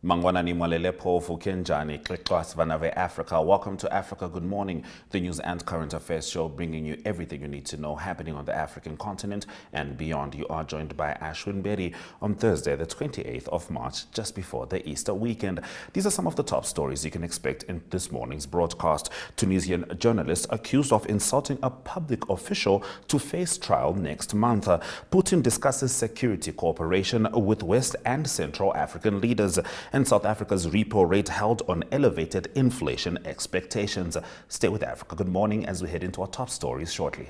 Mangwanani Mwalele Phofu Kenjani Xexwa Vanave Africa. Welcome to Africa Good Morning, the news and current affairs show bringing you everything you need to know happening on the African continent and beyond. You are joined by Ashwin Berry on Thursday, the 28th of March, just before the Easter weekend. These are some of the top stories you can expect in this morning's broadcast. Tunisian journalist accused of insulting a public official to face trial next month. Putin discusses security cooperation with West and Central African leaders. And South Africa's repo rate held on elevated inflation expectations. Stay with Africa Good Morning as we head into our top stories shortly.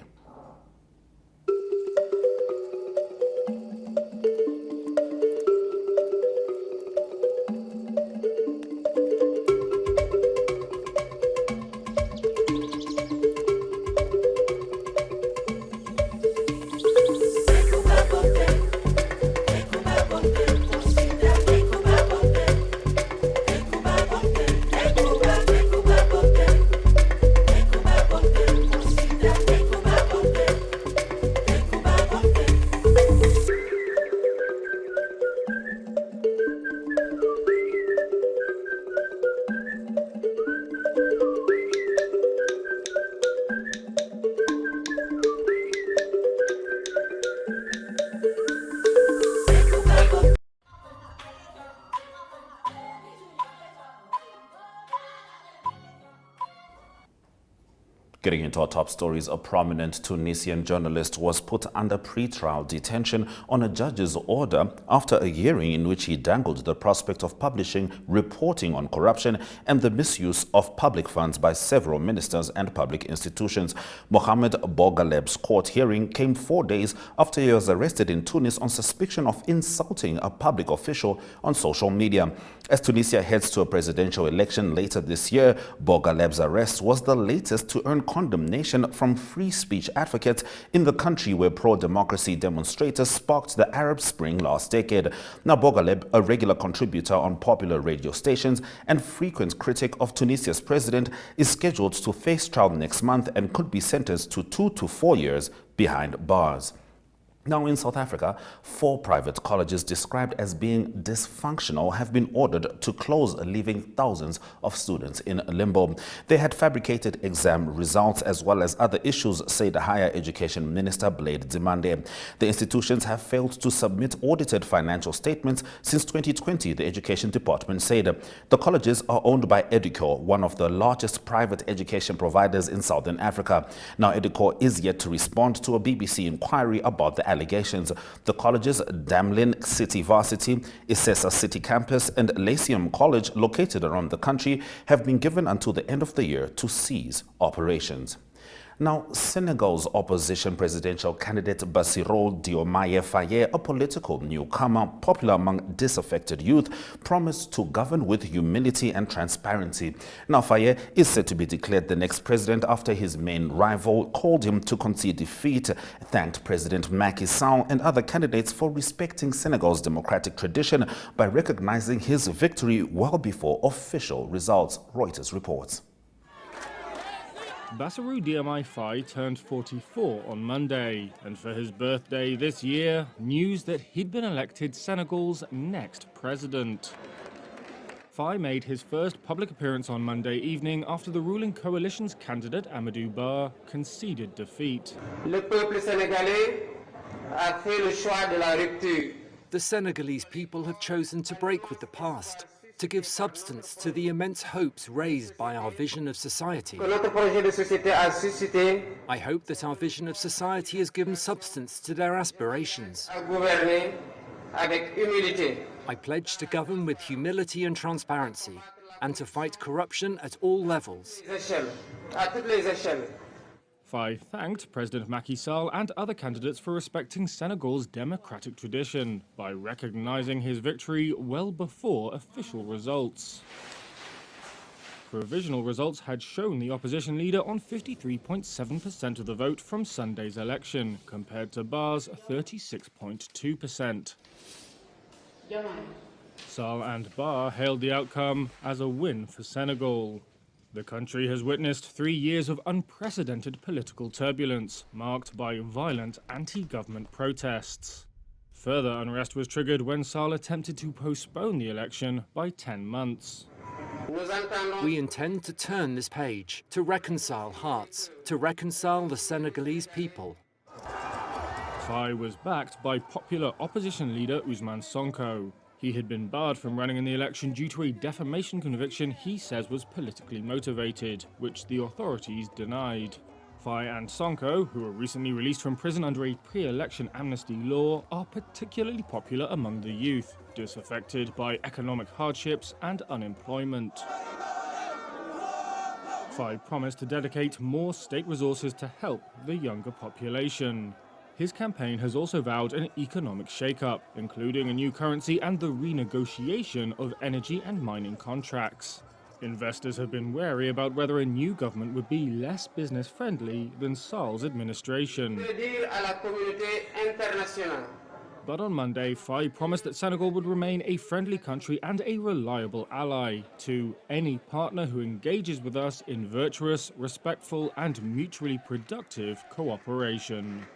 Getting into our top stories, a prominent Tunisian journalist was put under pre-trial detention on a judge's order after a hearing in which he dangled the prospect of publishing reporting on corruption and the misuse of public funds by several ministers and public institutions. Mohamed Bougaleb's court hearing came 4 days after he was arrested in Tunis on suspicion of insulting a public official on social media. As Tunisia heads to a presidential election later this year, Bougaleb's arrest was the latest to earn condemnation from free speech advocates in the country where pro-democracy demonstrators sparked the Arab Spring last decade. Now, Bougaleb, a regular contributor on popular radio stations and frequent critic of Tunisia's president, is scheduled to face trial next month and could be sentenced to 2 to 4 years behind bars. Now, in South Africa, 4 private colleges described as being dysfunctional have been ordered to close, leaving thousands of students in limbo. They had fabricated exam results as well as other issues, said Higher Education Minister Blade Nzimande. The institutions have failed to submit audited financial statements since 2020, the Education Department said. The colleges are owned by Educor, one of the largest private education providers in Southern Africa. Now, Educor is yet to respond to a BBC inquiry about the allegations. The colleges, Damlin City Varsity, Isesa City Campus, and Lyceum College, located around the country, have been given until the end of the year to cease operations. Now, Senegal's opposition presidential candidate Bassirou Diomaye Faye, a political newcomer popular among disaffected youth, promised to govern with humility and transparency. Now, Faye is said to be declared the next president after his main rival called him to concede defeat, thanked President Macky Sall and other candidates for respecting Senegal's democratic tradition by recognizing his victory well before official results, Reuters reports. Bassirou Diomaye Faye turned 44 on Monday, and for his birthday this year, news that he'd been elected Senegal's next president. Faye made his first public appearance on Monday evening after the ruling coalition's candidate Amadou Ba conceded defeat. Le peuple sénégalais a fait le choix de la rupture. The Senegalese people have chosen to break with the past, to give substance to the immense hopes raised by our vision of society. I hope that our vision of society has given substance to their aspirations. I pledge to govern with humility and transparency, and to fight corruption at all levels. Faye thanked President Macky Sall and other candidates for respecting Senegal's democratic tradition by recognizing his victory well before official results. Provisional results had shown the opposition leader on 53.7% of the vote from Sunday's election, compared to Ba's 36.2%. Sall and Ba hailed the outcome as a win for Senegal. The country has witnessed 3 years of unprecedented political turbulence, marked by violent anti-government protests. Further unrest was triggered when Sall attempted to postpone the election by 10 months. We intend to turn this page, to reconcile hearts, to reconcile the Senegalese people. Faye was backed by popular opposition leader Ousmane Sonko. He had been barred from running in the election due to a defamation conviction he says was politically motivated, which the authorities denied. Faye and Sonko, who were recently released from prison under a pre-election amnesty law, are particularly popular among the youth, disaffected by economic hardships and unemployment. Faye promised to dedicate more state resources to help the younger population. His campaign has also vowed an economic shake-up, including a new currency and the renegotiation of energy and mining contracts. Investors have been wary about whether a new government would be less business-friendly than Sall's administration. But on Monday, Faye promised that Senegal would remain a friendly country and a reliable ally to any partner who engages with us in virtuous, respectful and mutually productive cooperation.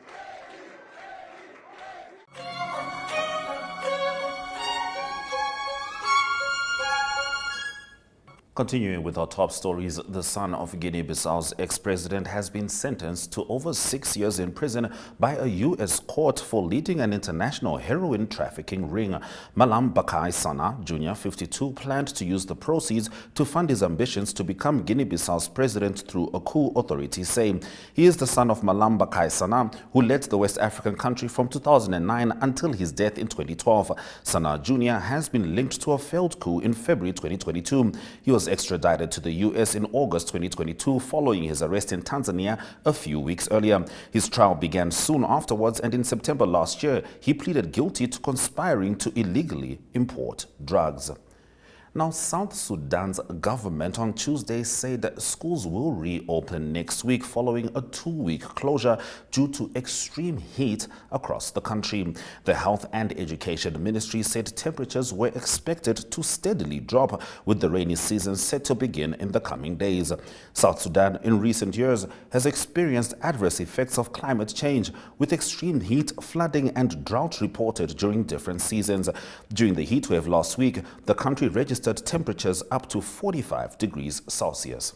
Continuing with our top stories, the son of Guinea-Bissau's ex-president has been sentenced to over 6 years in prison by a U.S. court for leading an international heroin trafficking ring. Malam Bakai Sana, Jr., 52, planned to use the proceeds to fund his ambitions to become Guinea-Bissau's president through a coup, authorities say. He is the son of Malam Bakai Sana, who led the West African country from 2009 until his death in 2012. Sana, Jr. has been linked to a failed coup in February 2022. He was extradited to the U.S. in August 2022 following his arrest in Tanzania a few weeks earlier. His trial began soon afterwards, and in September last year, he pleaded guilty to conspiring to illegally import drugs. Now, South Sudan's government on Tuesday said that schools will reopen next week following a 2-week closure due to extreme heat across the country. The Health and Education Ministry said temperatures were expected to steadily drop, with the rainy season set to begin in the coming days. South Sudan in recent years has experienced adverse effects of climate change, with extreme heat, flooding and drought reported during different seasons. During the heatwave last week, the country registered temperatures up to 45 degrees Celsius.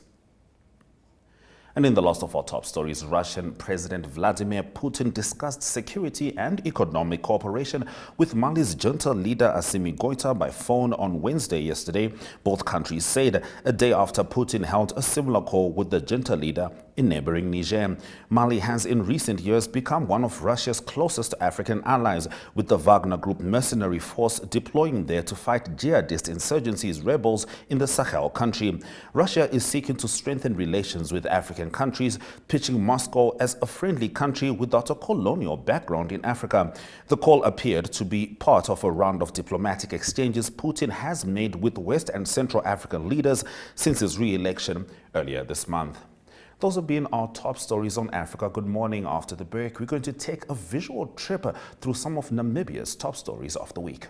And in the last of our top stories, Russian President Vladimir Putin discussed security and economic cooperation with Mali's junta leader Assimi Goïta by phone on Wednesday yesterday. Both countries said a day after Putin held a similar call with the junta leader in neighboring Niger. Mali has in recent years become one of Russia's closest African allies, with the Wagner Group mercenary force deploying there to fight jihadist insurgencies rebels in the Sahel country. Russia is seeking to strengthen relations with African countries, pitching Moscow as a friendly country without a colonial background in Africa. The call appeared to be part of a round of diplomatic exchanges Putin has made with West and Central African leaders since his re-election earlier this month. Those have been our top stories on Africa. Good morning. After the break, we're going to take a visual trip through some of Namibia's top stories of the week.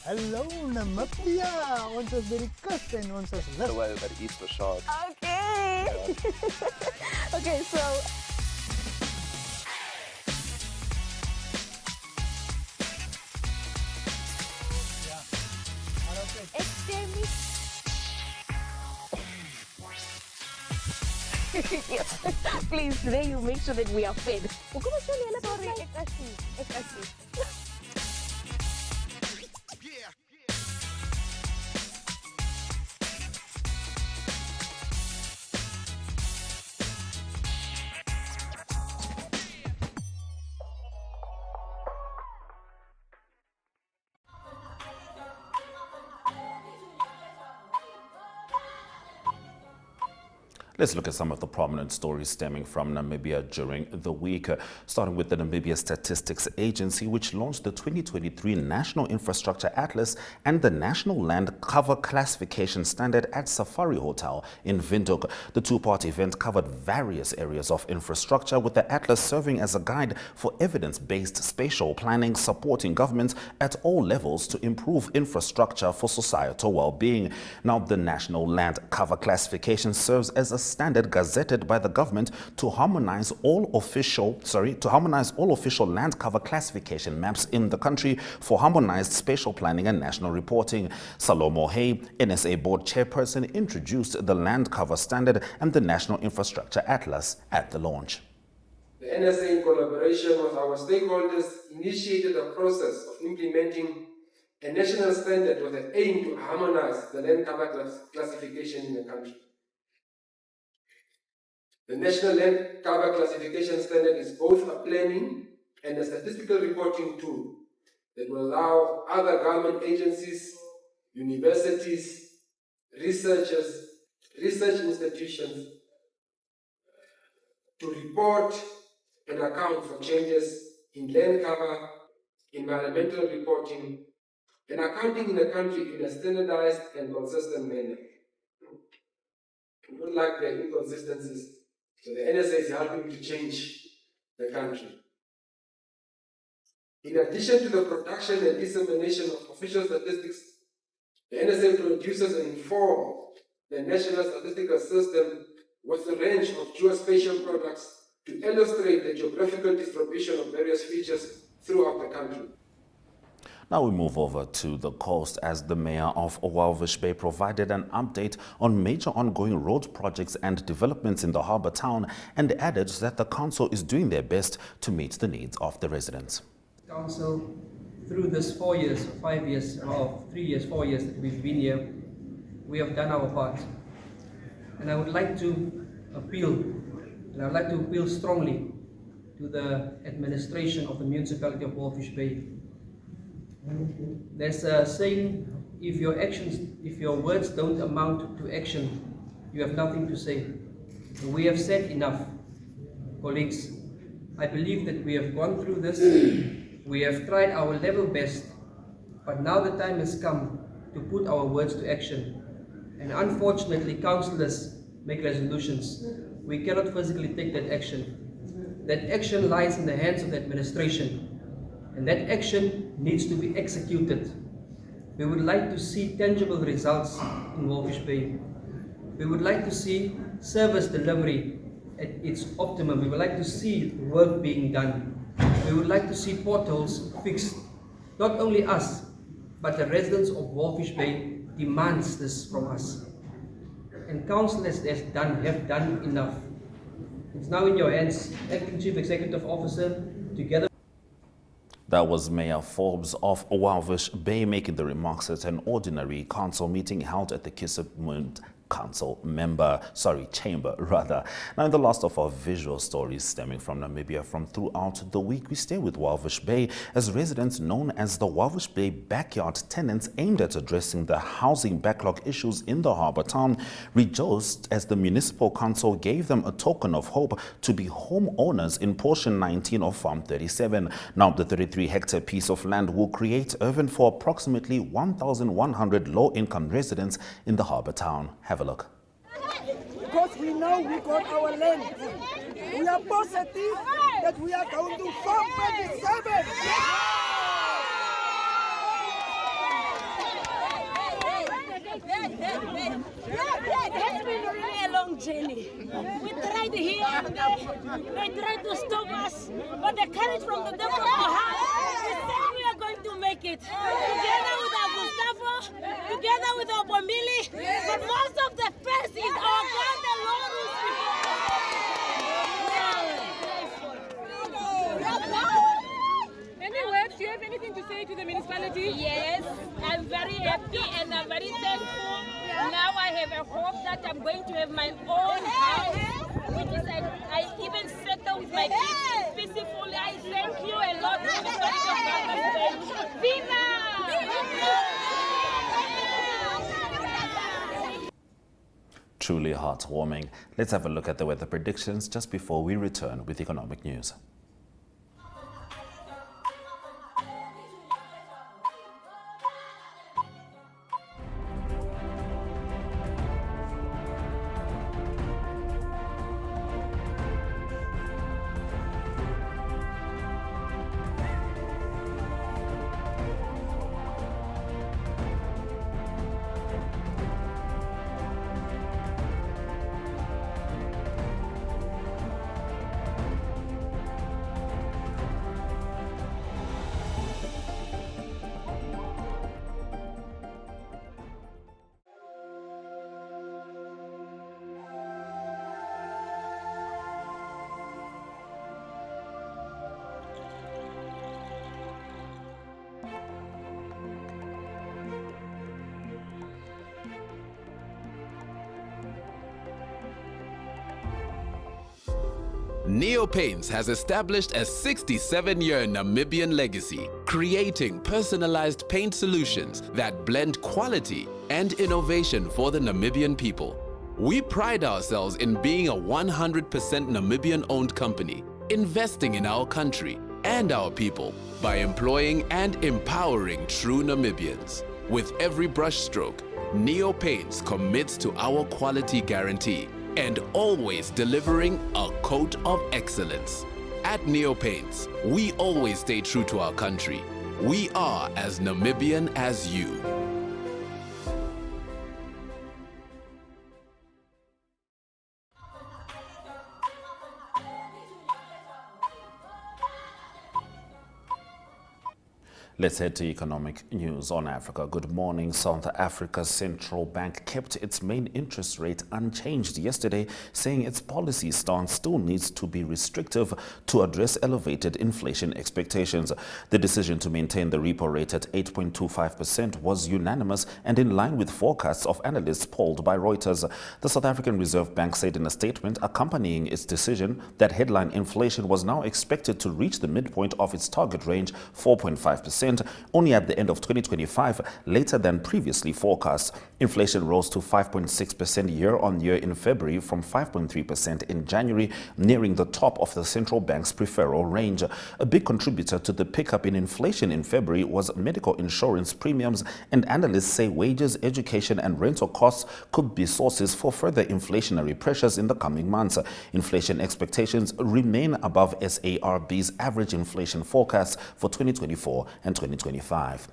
Hallo Namibia, ons is by die kus en ons is lus. Terwyl by die Easter shot. Okay. Okay, so yes. Please, today you make sure that we are fed. Sorry, ek assie. Let's look at some of the prominent stories stemming from Namibia during the week, starting with the Namibia Statistics Agency, which launched the 2023 National Infrastructure Atlas and the National Land Cover Classification Standard at Safari Hotel in Windhoek. The two-part event covered various areas of infrastructure, with the atlas serving as a guide for evidence-based spatial planning, supporting governments at all levels to improve infrastructure for societal well-being. Now, the National Land Cover Classification serves as a standard gazetted by the government to harmonize all official land cover classification maps in the country for harmonized spatial planning and national reporting. Salomo Hay, NSA board chairperson, introduced the land cover standard and the National Infrastructure Atlas at the launch. The NSA, in collaboration with our stakeholders, initiated a process of implementing a national standard with an aim to harmonize the land cover classification in the country. The National Land Cover Classification Standard is both a planning and a statistical reporting tool that will allow other government agencies, universities, research institutions to report and account for changes in land cover, environmental reporting, and accounting in the country in a standardized and consistent manner. We don't like the inconsistencies, so the NSA is helping to change the country. In addition to the production and dissemination of official statistics, the NSA produces and informs the National Statistical System with a range of geospatial products to illustrate the geographical distribution of various features throughout the country. Now we move over to the coast as the mayor of Walvis Bay provided an update on major ongoing road projects and developments in the harbour town and added that the council is doing their best to meet the needs of the residents. Council, through this 4 years, 5 years, or 3 years, 4 years that we've been here, we have done our part. And I would like to appeal strongly to the administration of the municipality of Walvis Bay. There's a saying, if your words don't amount to action, you have nothing to say. We have said enough, colleagues. I believe that we have gone through this. We have tried our level best, but now the time has come to put our words to action. And unfortunately, councillors make resolutions. We cannot physically take that action. That action lies in the hands of the administration, and that action needs to be executed. We would like to see tangible results in Walvis Bay. We would like to see service delivery at its optimum. We would like to see work being done. We would like to see potholes fixed. Not only us, but the residents of Walvis Bay demands this from us. And councillors have done enough. It's now in your hands, Acting Chief Executive Officer, together. That was Mayor Forbes of Walvis Bay making the remarks at an ordinary council meeting held at the Kisipmund chamber. Now, in the last of our visual stories stemming from Namibia from throughout the week, we stay with Walvis Bay as residents known as the Walvis Bay backyard tenants aimed at addressing the housing backlog issues in the harbour town rejoiced as the municipal council gave them a token of hope to be homeowners in portion 19 of Farm 37. Now, the 33-hectare piece of land will create urban for approximately 1,100 low-income residents in the harbour town. Have a look. Because we know we got our land. We are positive that we are going to Farm 37. It's been really a long journey. We tried here and there. They tried to stop us, but the courage from the devil of our heart, we said we are going to make it. Together with our Gustavo, together with our Bomili, but most of the first is our God, the Lord who is Any words? Do you have anything to say to the municipality? Yes, I'm very happy and I'm very thankful. Now I have a hope that I'm going to have my own house, which is I even settle with my kids peacefully. I thank you a lot, municipality of Walvis Bay. Viva! Truly heartwarming. Let's have a look at the weather predictions just before we return with economic news. Neo Paints has established a 67-year Namibian legacy, creating personalized paint solutions that blend quality and innovation for the Namibian people. We pride ourselves in being a 100% Namibian-owned company, investing in our country and our people by employing and empowering true Namibians. With every brushstroke, Neo Paints commits to our quality guarantee and always delivering a coat of excellence. At Neo Paints, we always stay true to our country. We are as Namibian as you. Let's head to economic news on Africa. Good morning. South Africa's central bank kept its main interest rate unchanged yesterday, saying its policy stance still needs to be restrictive to address elevated inflation expectations. The decision to maintain the repo rate at 8.25% was unanimous and in line with forecasts of analysts polled by Reuters. The South African Reserve Bank said in a statement accompanying its decision that headline inflation was now expected to reach the midpoint of its target range, 4.5%. Only at the end of 2025, later than previously forecast. Inflation rose to 5.6% year-on-year in February from 5.3% in January, nearing the top of the central bank's preferred range. A big contributor to the pickup in inflation in February was medical insurance premiums, and analysts say wages, education and rental costs could be sources for further inflationary pressures in the coming months. Inflation expectations remain above SARB's average inflation forecast for 2024 and 2025.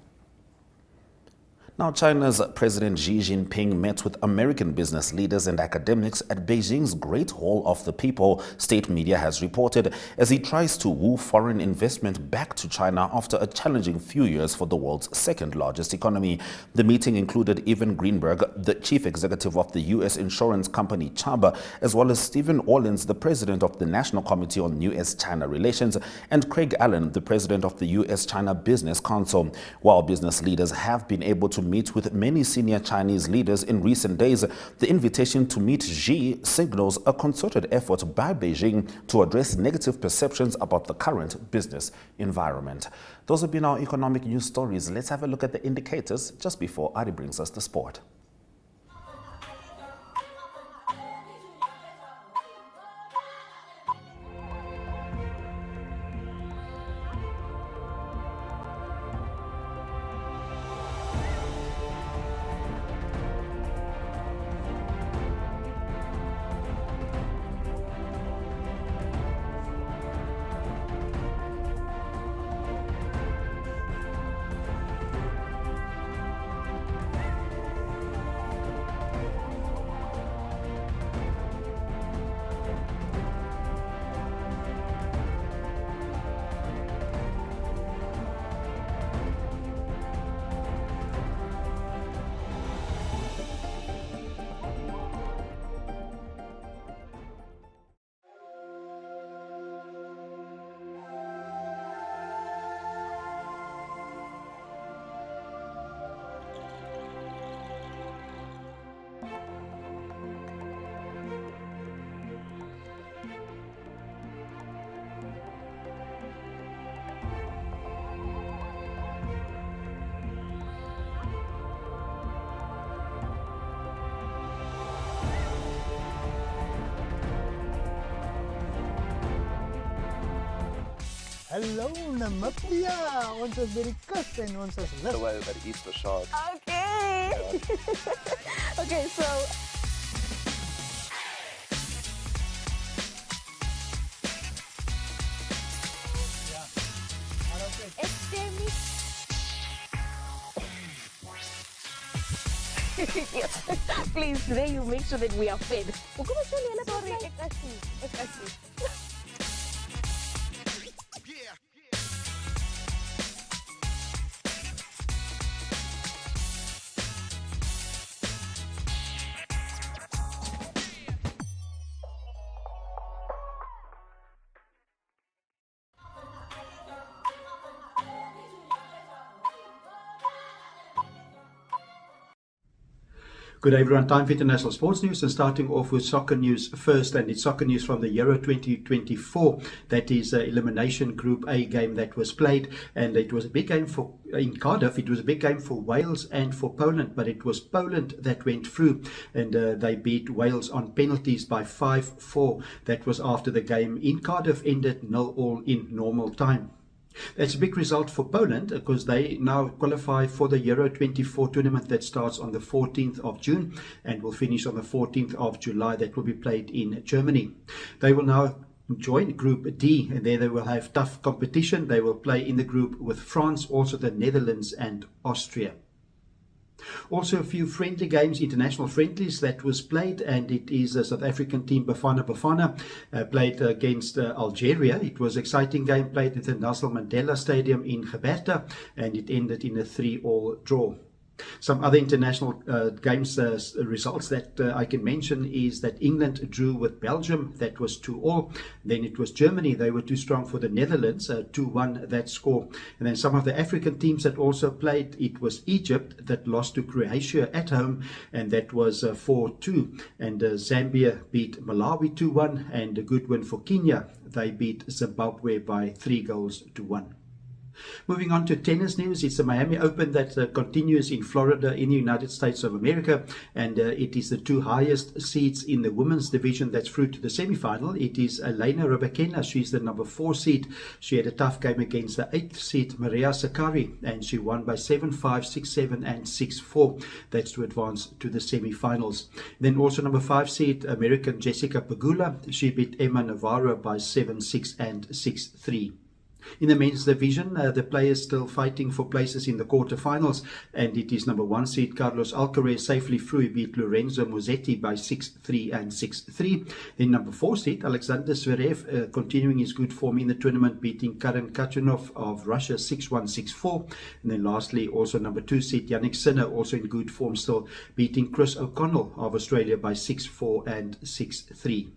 Now, China's President Xi Jinping met with American business leaders and academics at Beijing's Great Hall of the People, state media has reported, as he tries to woo foreign investment back to China after a challenging few years for the world's second largest economy. The meeting included Evan Greenberg, the chief executive of the U.S. insurance company Chubb, as well as Stephen Orlins, the president of the National Committee on U.S.-China Relations, and Craig Allen, the president of the U.S.-China Business Council. While business leaders have been able to meet with many senior Chinese leaders in recent days, the invitation to meet Xi signals a concerted effort by Beijing to address negative perceptions about the current business environment. Those have been our economic news stories. Let's have a look at the indicators just before Ari brings us the sport. Hallo Namibia, ons is by die kus en ons is lus. Terwyl by die Easter shot. Okay. Yeah. Okay, so yes. Please, today you make sure that we are fed. Sorry, ek is nie. Good day everyone, time for international sports news, and starting off with soccer news first, and it's soccer news from the Euro 2024. That is an elimination Group A game that was played, and it was a big game in Cardiff. It was a big game for Wales and for Poland, but it was Poland that went through, and they beat Wales on penalties by 5-4. That was after the game in Cardiff ended 0-0 in normal time. That's a big result for Poland because they now qualify for the Euro 24 tournament that starts on the 14th of June and will finish on the 14th of July. That will be played in Germany. They will now join Group D, and there they will have tough competition. They will play in the group with France, also the Netherlands and Austria. Also a few friendly games, international friendlies that was played, and it is a South African team, Bafana played against Algeria. It was an exciting game played at the Nelson Mandela Stadium in Gqeberta, and it ended in a 3-3 draw. Some other international games results that I can mention is that England drew with Belgium. That was 2-2. Then it was Germany. They were too strong for the Netherlands, 2-1 that score. And then some of the African teams that also played, it was Egypt that lost to Croatia at home, and that was 4-2. And Zambia beat Malawi 2-1, and a good win for Kenya. They beat Zimbabwe by 3-1. Moving on to tennis news, it's the Miami Open that continues in Florida in the United States of America, and it is the two highest seeds in the women's division that's through to the semi-final. It is Elena Rybakina. She's the number 4 seed. She had a tough game against the 8th seed Maria Sakkari, and she won by 7-5, 6-7 and 6-4. That's to advance to the semi-finals. Then also number 5 seed American Jessica Pegula. She beat Emma Navarro by 7-6 and 6-3. In the men's division, the players still fighting for places in the quarterfinals, and it is number 1 seed Carlos Alcaraz safely through. He beat Lorenzo Musetti by 6-3 and 6-3. Then number 4 seed Alexander Zverev continuing his good form in the tournament, beating Karen Khachanov of Russia 6-1, 6-4. And then lastly, also number 2 seed Yannick Sinner, also in good form still, beating Chris O'Connell of Australia by 6-4 and 6-3.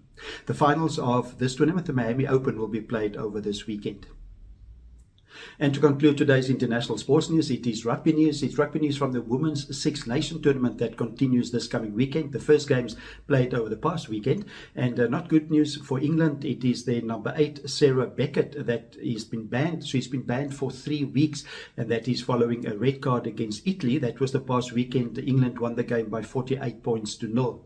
The finals of this tournament, the Miami Open, will be played over this weekend. And to conclude today's international sports news, it is rugby news. It's rugby news from the Women's Six Nation tournament that continues this coming weekend. The first games played over the past weekend, and not good news for England. It is their number 8, Sarah Beckett, that has been banned. She's been banned for 3 weeks, and that is following a red card against Italy. That was the past weekend. England won the game by 48 points to 0.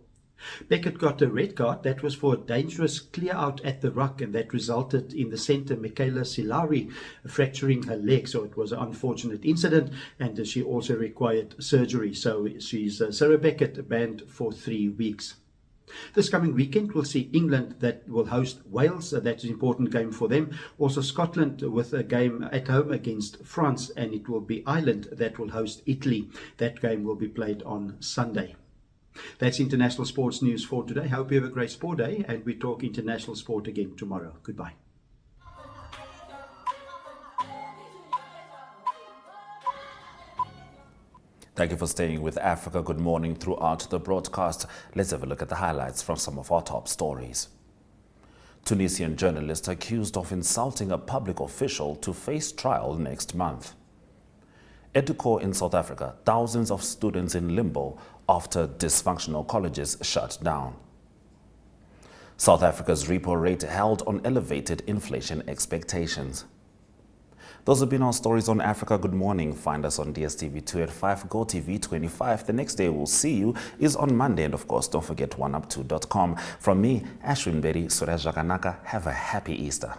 Beckett got a red card. That was for a dangerous clear out at the ruck, and that resulted in the centre Michaela Silari fracturing her leg. So it was an unfortunate incident, and she also required surgery. So she's Sarah Beckett banned for 3 weeks. This coming weekend we'll see England that will host Wales. That's an important game for them. Also Scotland with a game at home against France, and it will be Ireland that will host Italy. That game will be played on Sunday. That's international sports news for today. Hope you have a great sport day, and we talk international sport again tomorrow. Goodbye. Thank you for staying with Africa Good Morning throughout the broadcast. Let's have a look at the highlights from some of our top stories. Tunisian journalist accused of insulting a public official to face trial next month. Educo in South Africa, thousands of students in limbo after dysfunctional colleges shut down. South Africa's repo rate held on elevated inflation expectations. Those have been our stories on Africa Good Morning. Find us on DSTV 2 at 5, GoTV 25. The next day we'll see you is on Monday. And of course, don't forget oneup2.com. From me, Ashwin Bedi, Suraj Jaganaka, have a happy Easter.